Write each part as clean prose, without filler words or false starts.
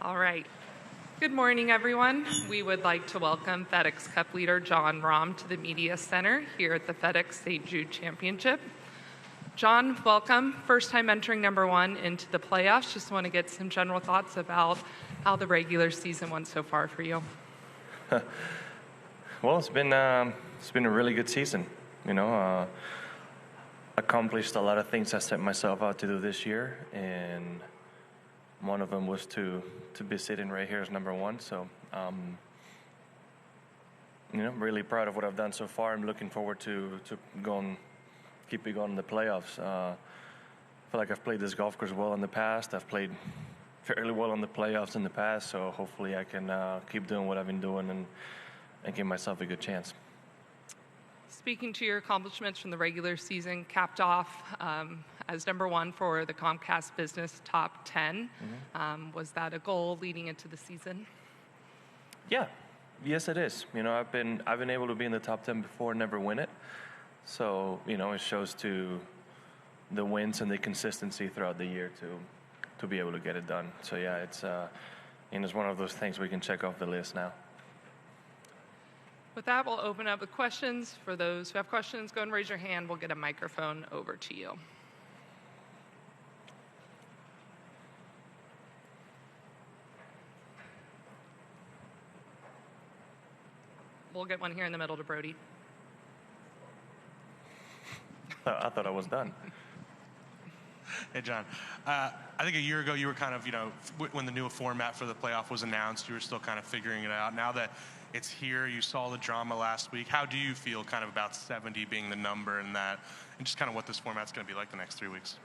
All right. Good morning, everyone. We would like to welcome FedEx Cup leader Jon Rahm to the Media Center here at the FedEx St. Jude Championship. Jon, welcome. First time entering number one into the playoffs. Just want to get some general thoughts about how the regular season went so far for you. Well, it's been a really good season. Accomplished a lot of things I set myself out to do this year, and one of them was to be sitting right here as number one. So, really proud of what I've done so far. I'm looking forward to keep going in the playoffs. I feel like I've played this golf course well in the past. I've played fairly well in the playoffs in the past, so hopefully I can keep doing what I've been doing and give myself a good chance. Speaking to your accomplishments from the regular season, capped off as number one for the Comcast Business Top 10. Was that a goal leading into the season? Yeah, yes, it is. I've been able to be in the top 10 before, never win it. So it shows to the wins and the consistency throughout the year to be able to get it done. So yeah, it's one of those things we can check off the list now. With that, we'll open up with questions. For those who have questions, go and raise your hand. We'll get a microphone over to you. We'll get one here in the middle to Brody. I thought I was done. Hey, Jon. I think a year ago you were kind of, when the new format for the playoff was announced, you were still kind of figuring it out. Now that it's here, you saw the drama last week. How do you feel kind of about 70 being the number and just kind of what this format's going to be like the next 3 weeks?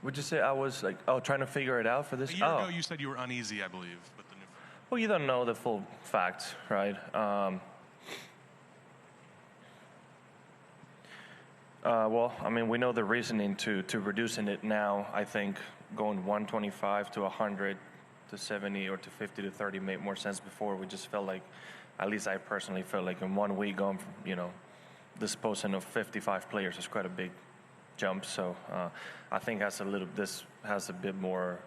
Would you say I was trying to figure it out for this? A year ago you said you were uneasy, I believe, with the new format. Well, you don't know the full facts, right? We know the reasoning to reducing it now. I think going 125 to 100 to 70 or to 50 to 30 made more sense before. We just felt like, at least I personally felt like in 1 week going from, disposing of 55 players is quite a big jump. So I think this has a bit more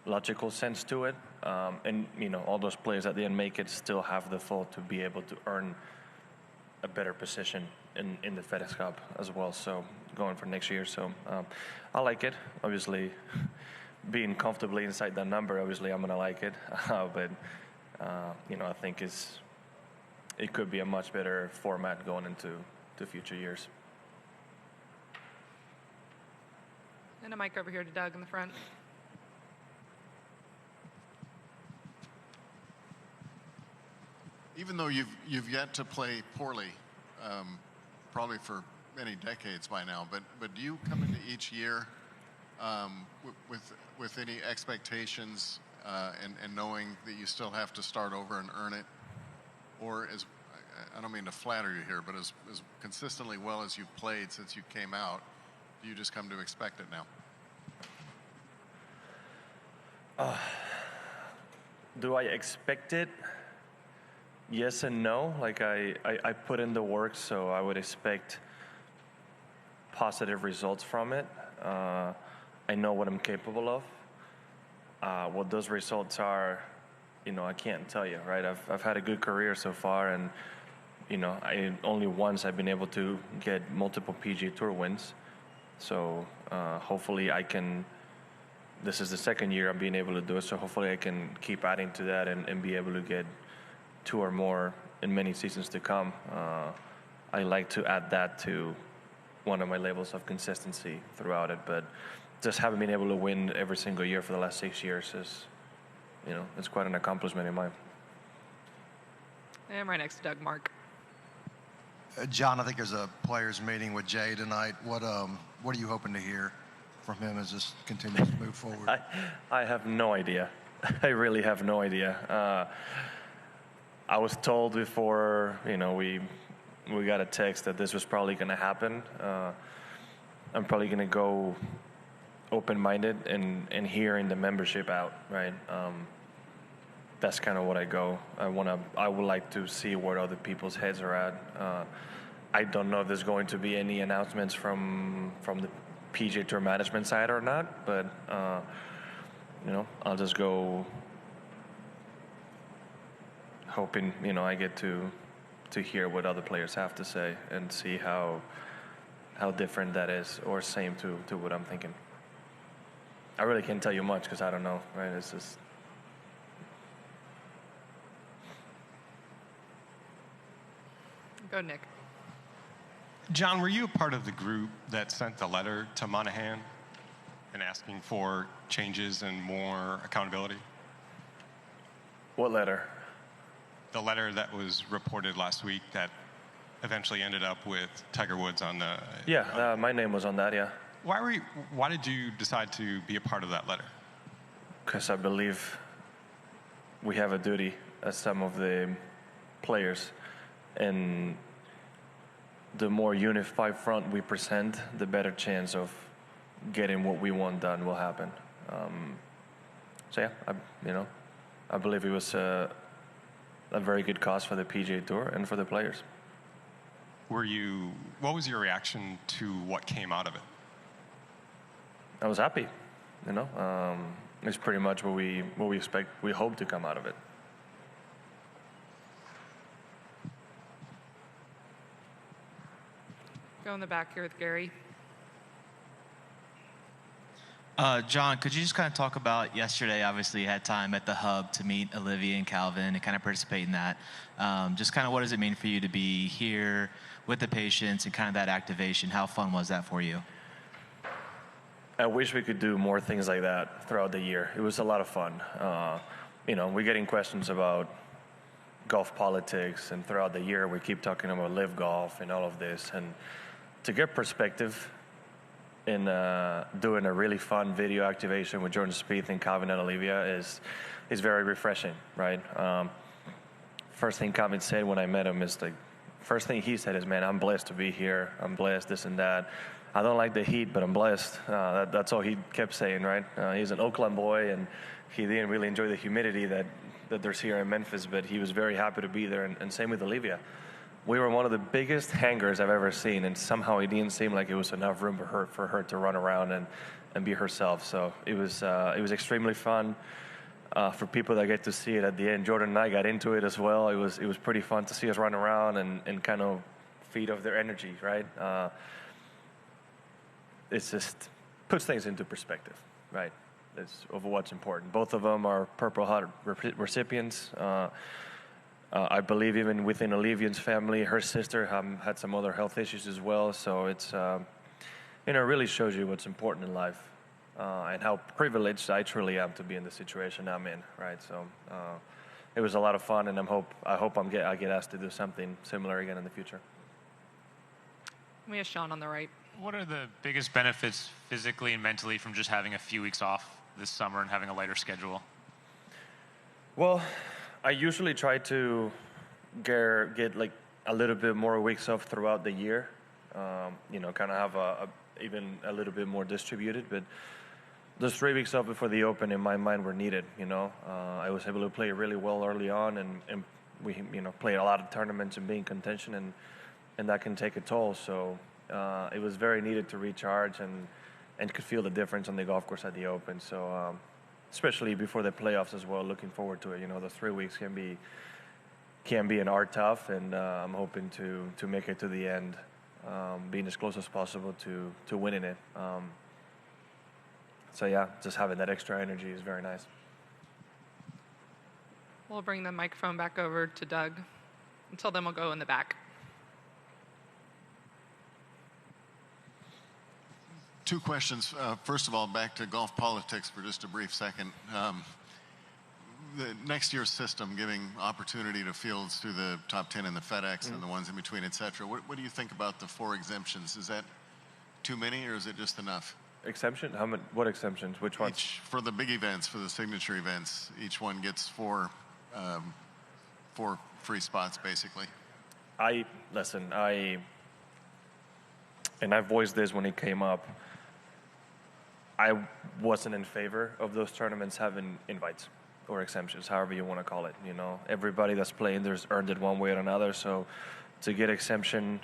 logical sense to it. And all those players at the end make it still have the full to be able to earn a better position in the FedEx Cup as well. So going for next year. So I like it. Obviously, being comfortably inside that number, obviously I'm going to like it. But I think it could be a much better format going into future years. And a mic over here to Doug in the front. Even though you've yet to play poorly, probably for many decades by now, but do you come into each year with any expectations and knowing that you still have to start over and earn it, or I don't mean to flatter you here, but as consistently well as you've played since you came out, do you just come to expect it now? Do I expect it? Yes and no. Like I put in the work, so I would expect positive results from it. I know what I'm capable of. What those results are, I can't tell you, right? I've had a good career so far, and only once I've been able to get multiple PGA Tour wins. So hopefully I can. This is the second year I'm being able to do it, so hopefully I can keep adding to that and be able to get 2 or more in many seasons to come. I like to add that to one of my levels of consistency throughout it, but just having been able to win every single year for the last 6 years is, it's quite an accomplishment in mine. And right next to Doug, Mark. Jon, I think there's a players meeting with Jay tonight. What are you hoping to hear from him as this continues to move forward? I have no idea. I really have no idea. I was told before, we got a text that this was probably going to happen. I'm probably going to go open-minded and hearing the membership out, right? That's kind of what I go. I would like to see where other people's heads are at. I don't know if there's going to be any announcements from the PGA Tour management side or not, but I'll just go hoping I get to hear what other players have to say and see how different that is or same to what I'm thinking. I really can't tell you much because I don't know, right? It's just. Go, Nick. Jon, were you a part of the group that sent the letter to Monahan and asking for changes and more accountability? What letter? The letter that was reported last week that eventually ended up with Tiger Woods on the. Yeah, my name was on that. Yeah. Why did you decide to be a part of that letter? Because I believe we have a duty as some of the players, and the more unified front we present, the better chance of getting what we want done will happen. So yeah, I believe it was a very good cause for the PGA Tour and for the players. What was your reaction to what came out of it? I was happy, it's pretty much what we hope to come out of it. Go in the back here with Gary. Jon, could you just kind of talk about yesterday? Obviously, you had time at the hub to meet Olivia and Calvin and kind of participate in that. Just kind of what does it mean for you to be here with the patients and kind of that activation? How fun was that for you? I wish we could do more things like that throughout the year. It was a lot of fun. We're getting questions about golf politics, and throughout the year we keep talking about live golf and all of this. And to get perspective in doing a really fun video activation with Jordan Spieth and Calvin and Olivia is very refreshing, right? First thing Calvin said when I met him is first thing he said is, "Man, I'm blessed to be here. I'm blessed, this and that. I don't like the heat, but I'm blessed." That's all he kept saying, right? He's an Oakland boy, and he didn't really enjoy the humidity that there's here in Memphis, but he was very happy to be there, and same with Olivia. We were one of the biggest hangers I've ever seen, and somehow it didn't seem like it was enough room for her to run around and be herself. So it was extremely fun. For people that get to see it at the end, Jordan and I got into it as well. It was pretty fun to see us run around and kind of feed off their energy, right? It's just puts things into perspective, right? It's of what's important. Both of them are Purple Heart recipients. I believe even within Olivia's family, her sister had some other health issues as well. So it's it really shows you what's important in life and how privileged I truly am to be in the situation I'm in, right? So it was a lot of fun, and I hope I get asked to do something similar again in the future. We have Sean on the right. What are the biggest benefits physically and mentally from just having a few weeks off this summer and having a lighter schedule? Well, I usually try to get like a little bit more weeks off throughout the year. Kind of have even a little bit more distributed. But those 3 weeks off before the Open, in my mind, were needed. I was able to play really well early on, and we played a lot of tournaments and be in contention, and that can take a toll. So it was very needed to recharge and could feel the difference on the golf course at the Open. So especially before the playoffs as well, looking forward to it. The 3 weeks can be an art tough, and I'm hoping to make it to the end, being as close as possible to winning it. So yeah, just having that extra energy is very nice. We'll bring the microphone back over to Doug. Until then, we'll go in the back. Two questions. First of all, back to golf politics for just a brief second. The next year's system giving opportunity to fields through the top 10 in the FedEx and the ones in between, et cetera. What do you think about the 4 exemptions? Is that too many, or is it just enough? Exemption? How many? What exemptions? Which ones? For the big events, for the signature events, each one gets 4 free spots, basically. I voiced this when it came up. I wasn't in favor of those tournaments having invites or exemptions, however you want to call it. Everybody that's playing there's earned it one way or another. So to get exemption,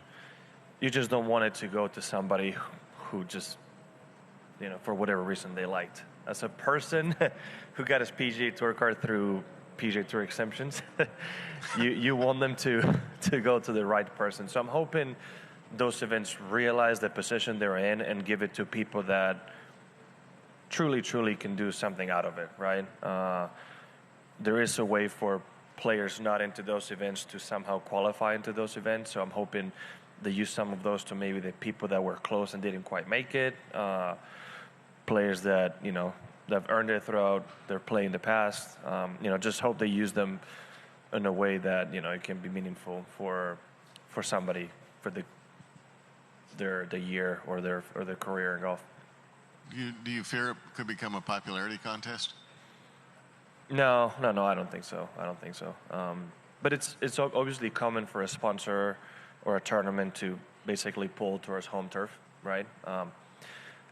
you just don't want it to go to somebody who just, for whatever reason they liked. As a person who got his PGA Tour card through PGA Tour exemptions. you want them to go to the right person. So I'm hoping those events realize the position they're in and give it to people that truly can do something out of it, right? There is a way for players not into those events to somehow qualify into those events. So I'm hoping they use some of those to maybe the people that were close and didn't quite make it. Players that, that have earned it throughout their play in the past. Just hope they use them in a way that, it can be meaningful for somebody for the year or their career in golf. Do you fear it could become a popularity contest? No, I don't think so. But it's obviously common for a sponsor or a tournament to basically pull towards home turf, right?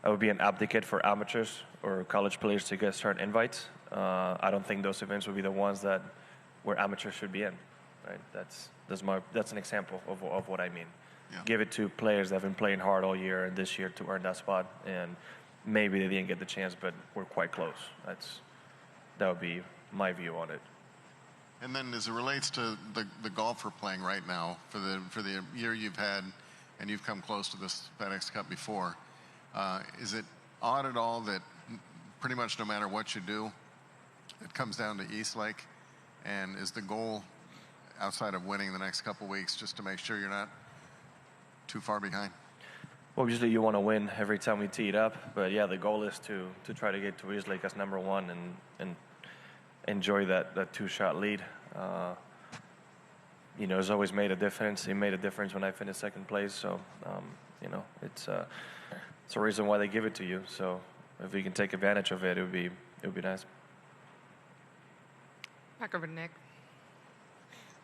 I would be an advocate for amateurs or college players to get certain invites. I don't think those events would be the ones where amateurs should be in, right? That's an example of what I mean. Yeah. Give it to players that have been playing hard all year and this year to earn that spot, and maybe they didn't get the chance, but we're quite close. That would be my view on it. And then as it relates to the golfer playing right now, for the year you've had, and you've come close to this FedEx Cup before, is it odd at all that pretty much no matter what you do, it comes down to Eastlake? And is the goal, outside of winning the next couple weeks, just to make sure you're not too far behind? Well, usually you want to win every time we tee it up, but yeah, the goal is to try to get to Eastlake as number one and enjoy that two-shot lead. It's always made a difference. It made a difference when I finished second place, so it's a reason why they give it to you. So if we can take advantage of it, it would be nice. Back over to Nick.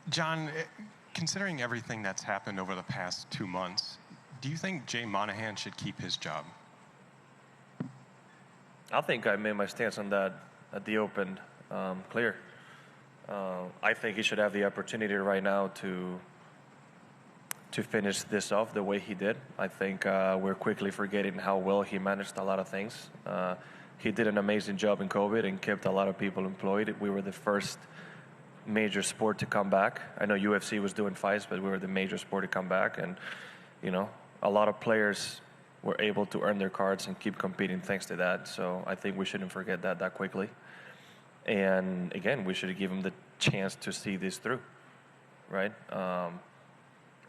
John, considering everything that's happened over the past 2 months, do you think Jay Monahan should keep his job? I think I made my stance on that at the Open clear. I think he should have the opportunity right now to finish this off the way he did. I think we're quickly forgetting how well he managed a lot of things. He did an amazing job in COVID and kept a lot of people employed. We were the first major sport to come back. I know UFC was doing fights, but we were the major sport to come back. And, a lot of players were able to earn their cards and keep competing thanks to that. So I think we shouldn't forget that quickly. And again, we should give him the chance to see this through, right?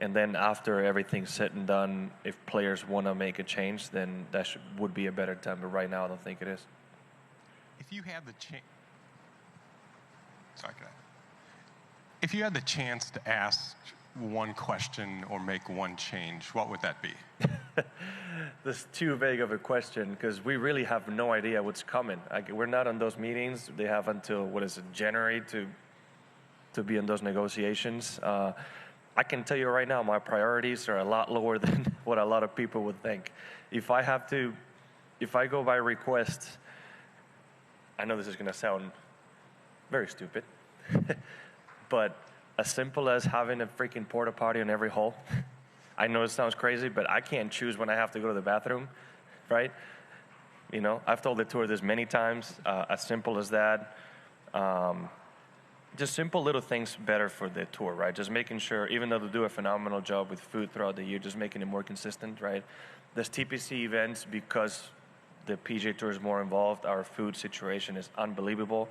And then after everything's said and done, if players want to make a change, then that would be a better time. But right now, I don't think it is. If you had the If you had the chance to ask one question or make one change, what would that be? That's too vague of a question because we really have no idea what's coming. We're not on those meetings. They have until, January to be in those negotiations. I can tell you right now, my priorities are a lot lower than what a lot of people would think. If I go by request, I know this is going to sound very stupid, but as simple as having a freaking porta potty on every hole. I know it sounds crazy, but I can't choose when I have to go to the bathroom, right? I've told the tour this many times, as simple as that. Just simple little things better for the tour, right? Just making sure, even though they do a phenomenal job with food throughout the year, just making it more consistent, right? There's TPC events, because the PGA Tour is more involved, our food situation is unbelievable,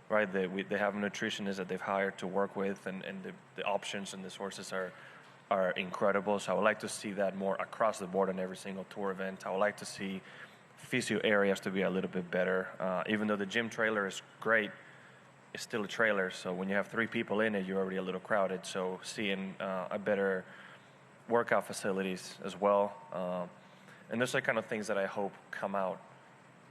right? They have nutritionists that they've hired to work with, and the options and the sources are incredible. So I would like to see that more across the board on every single tour event. I would like to see physio areas to be a little bit better. Even though the gym trailer is great, it's still a trailer. So when you have 3 people in it, you're already a little crowded. So seeing a better workout facilities as well. And those are kind of things that I hope come out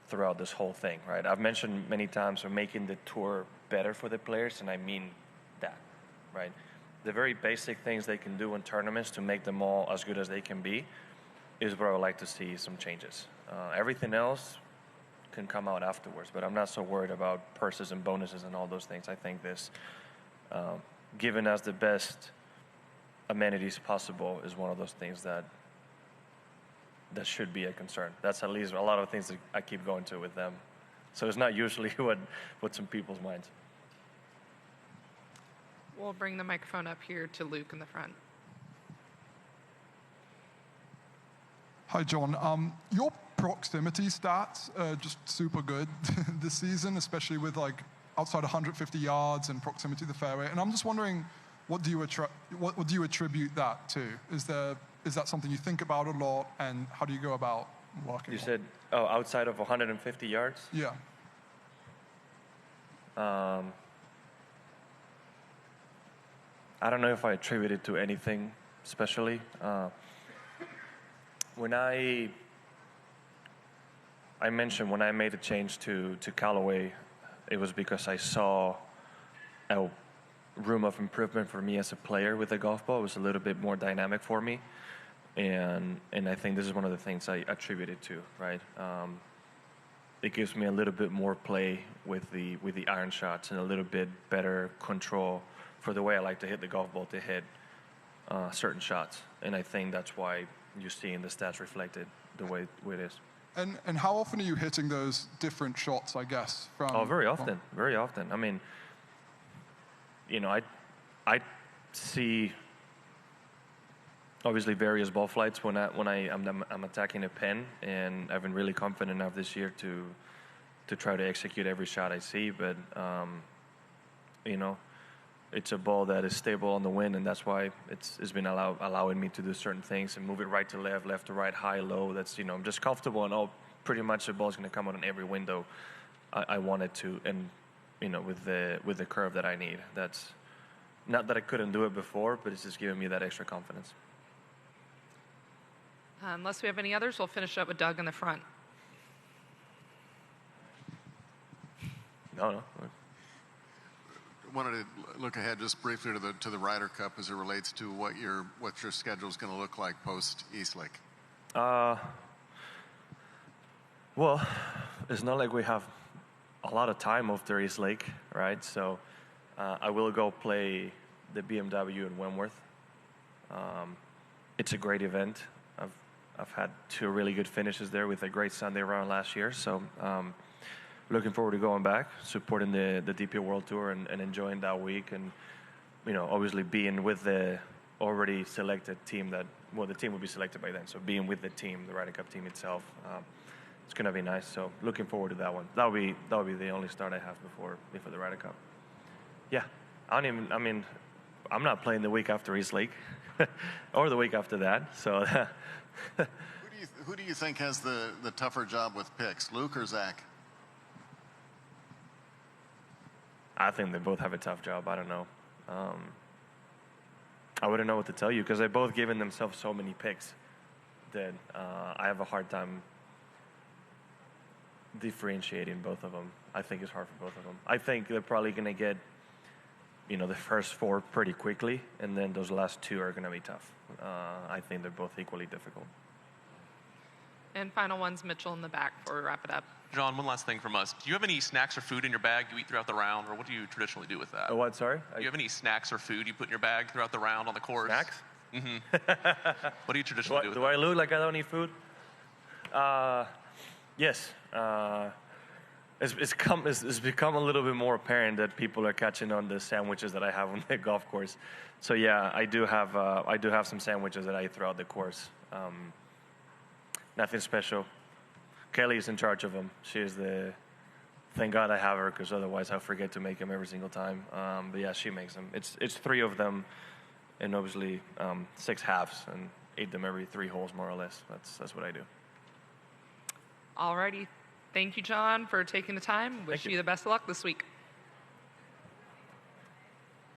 throughout this whole thing, right? I've mentioned many times we're making the tour better for the players, and I mean that, right? The very basic things they can do in tournaments to make them all as good as they can be is where I would like to see some changes. Everything else can come out afterwards, but I'm not so worried about purses and bonuses and all those things. I think this, giving us the best amenities possible, is one of those things that should be a concern. That's at least a lot of things that I keep going to with them. So it's not usually what's in people's minds. We'll bring the microphone up here to Luke in the front. Hi, John. Your proximity stats are just super good this season, especially with like outside 150 yards and proximity to the fairway. And I'm just wondering, what do you attribute that to? Is that something you think about a lot, and how do you go about working? You said, outside of 150 yards? Yeah. I don't know if I attribute it to anything especially. When I mentioned when I made a change to Callaway, it was because I saw a room of improvement for me as a player with the golf ball. It was a little bit more dynamic for me, and I think this is one of the things I attribute it to, right? It gives me a little bit more play with the iron shots and a little bit better control for the way I like to hit the golf ball to hit certain shots, and I think that's why you see in the stats reflected the way it is. And how often are you hitting those different shots, I guess? Very often, very often. I mean, I see obviously various ball flights when I'm attacking a pin, and I've been really confident enough this year to try to execute every shot I see. But it's a ball that is stable on the wind, and that's why it's been allowing me to do certain things and move it right to left, left to right, high, low. That's I'm just comfortable, and pretty much the ball's going to come out in every window I want it to, and with the curve that I need. That's not that I couldn't do it before, but it's just giving me that extra confidence. Unless we have any others, we'll finish up with Doug in the front. No. Wanted to look ahead just briefly to the Ryder Cup as it relates to what your schedule is going to look like post Eastlake. Well, it's not like we have a lot of time after Eastlake, right? So I will go play the BMW in Wentworth. It's a great event. I've had 2 really good finishes there with a great Sunday round last year. So looking forward to going back, supporting the DP World Tour and enjoying that week, and obviously being with the already selected team the team will be selected by then. So being with the team, the Ryder Cup team itself, it's going to be nice. So looking forward to that one. That'll be the only start I have before the Ryder Cup. Yeah, I'm not playing the week after Eastlake or the week after that. So who do you think has the tougher job with picks, Luke or Zach? I think they both have a tough job. I don't know. I wouldn't know what to tell you because they've both given themselves so many picks that I have a hard time differentiating both of them. I think it's hard for both of them. I think they're probably going to get, the first 4 pretty quickly, and then those last 2 are going to be tough. I think they're both equally difficult. And final one's Mitchell in the back before we wrap it up. John, one last thing from us. Do you have any snacks or food in your bag you eat throughout the round, or what do you traditionally do with that? Oh, what? Sorry? Do you have any snacks or food you put in your bag throughout the round on the course? Snacks? Mm-hmm. What do you traditionally do with Do I look like I don't eat food? Yes. It's become a little bit more apparent that people are catching on the sandwiches that I have on the golf course. So yeah, I do have some sandwiches that I eat throughout the course. Nothing special. Kelly's in charge of them. Thank God I have her, because otherwise I'll forget to make them every single time. But yeah, she makes them. It's 3 of them, and obviously 6 halves, and 8 them every 3 holes more or less. That's what I do. Alrighty. Thank you, John, for taking the time. Wish you the best of luck this week.